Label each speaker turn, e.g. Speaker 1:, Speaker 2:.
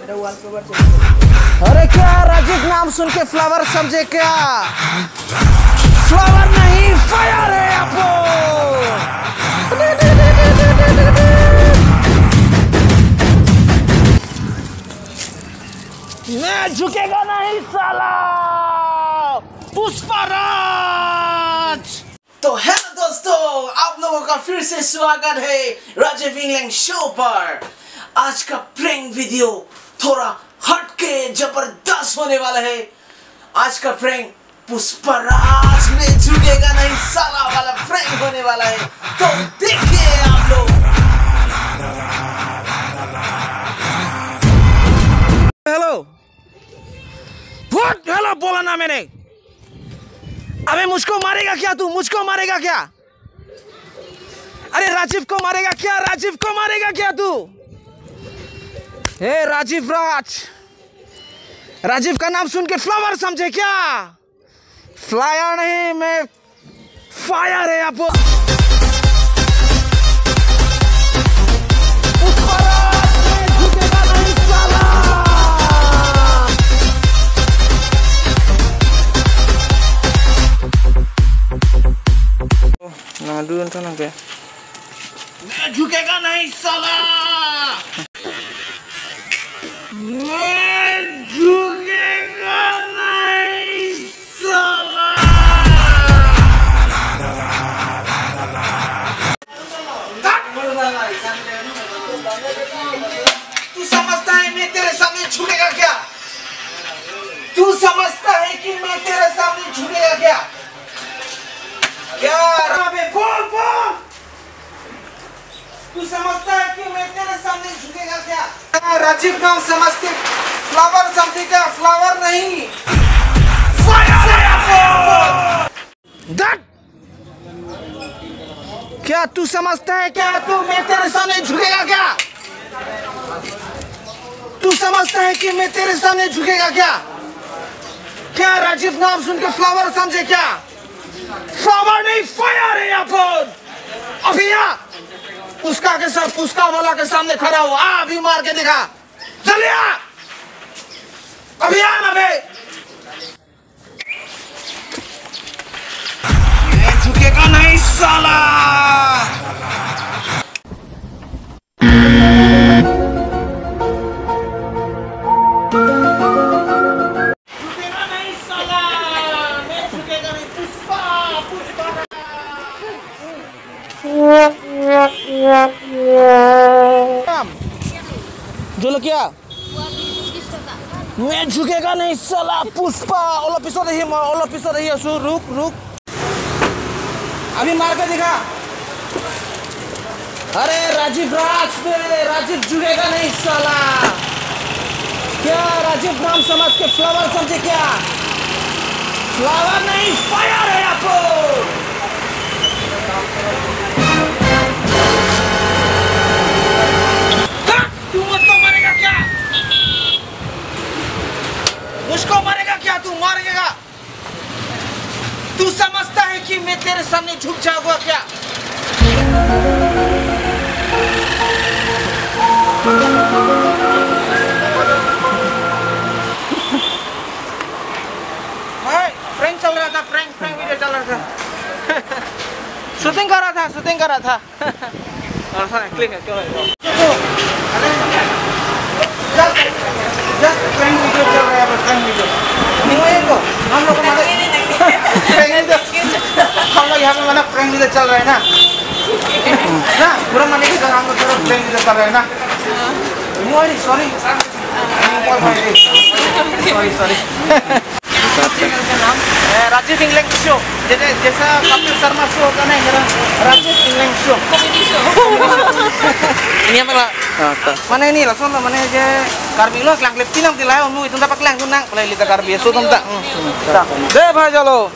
Speaker 1: अरे क्या राजीव नाम सुन के फ्लावर समझे क्या? फ्लावर नहीं फायर है आपको। मैं झुकेगा नहीं साला पुष्पराज। तो हेलो दोस्तों, आप लोगों का फिर से स्वागत है राजीव इंग्लैंड शो पर। आज का प्रैंक वीडियो थोड़ा हटके जबरदस्त होने वाला है। आज का प्रैंक पुष्पराज में झुकेगा नहीं साला वाला प्रैंक होने वाला है, तो देखिए आप लोग। हेलो हेलो बोला ना मैंने। अबे मुझको मारेगा क्या तू? मुझको मारेगा क्या? अरे राजीव को मारेगा क्या? राजीव को मारेगा क्या तू? हे राजीव राज, राजीव का नाम सुन के फ्लावर समझे क्या? फ्लायर नहीं, मैं फायर है आप। Naduan sana ke? मैं झुकेगा नहीं साला। मैं झुकेगा नहीं साला। तू समझता है मैं तेरे सामने झुकेगा क्या? तू समझता है कि मैं तेरे सामने झुकेगा क्या? क्या बोल बोल, तू समझता है कि मैं तेरे सामने झुकेगा क्या? राजीव नाम समझ के फ्लावर समझे क्या? फ्लावर नहीं फायर है आपको। क्या तू समझता है क्या तू मैं तेरे सामने झुकेगा क्या? तू समझता है कि मैं तेरे सामने झुकेगा क्या? क्या राजीव नाम सुन के फ्लावर समझे क्या? फ्लावर नहीं फायर है यहाँ पर। अभी यहाँ पुष्का के साथ पुष्का वाला के सामने खड़ा हुआ, अभी मार के दिखा। चलिए अभी आ ना बे। ये झुकेगा नहीं साला। झुकेगा नहीं साला, मैं झुकेगा नहीं। पुष्पा Jolo क्या? मैं झुकेगा नहीं साला पुष्पा। ओला पिसो रही सु रुक रुक, अभी मार के दिखा। अरे राजीव राज पे राजीव झुकेगा नहीं साला। क्या राजीव नाम समझ के फ्लावर समझे क्या? फ्लावर नहीं फायर है आपको। तू मुझको मारेगा क्या? मुझको मारेगा क्या? तू मारेगा? तू समझता है कि मैं तेरे सामने झुक जाऊंगा क्या? प्रैंक चल रहा था, प्रैंक वीडियो चल रहा था। शूटिंग कर रहा था। क्लिक है क्यों? जस्ट प्रैंक वीडियो चल रहा है, प्रैंक वीडियो। हम लोग यहाँ पे मतलब प्रैंक वीडियो चल रहा है ना पूरा माने की हम लोग थोड़ा प्रैंक वीडियो कर रहे हैं ना। सॉरी राजीव इंग्लैंड शो, जैसा कपिल शर्मा शो होता ना, Rajiv England show. Ini apa lah? Mana ini lah soalnya mana aja karbi lo selang klip tinam tilai, itu dapat kelang tunang, kalau lihat karbi itu tunang. Deh, bhai jalo.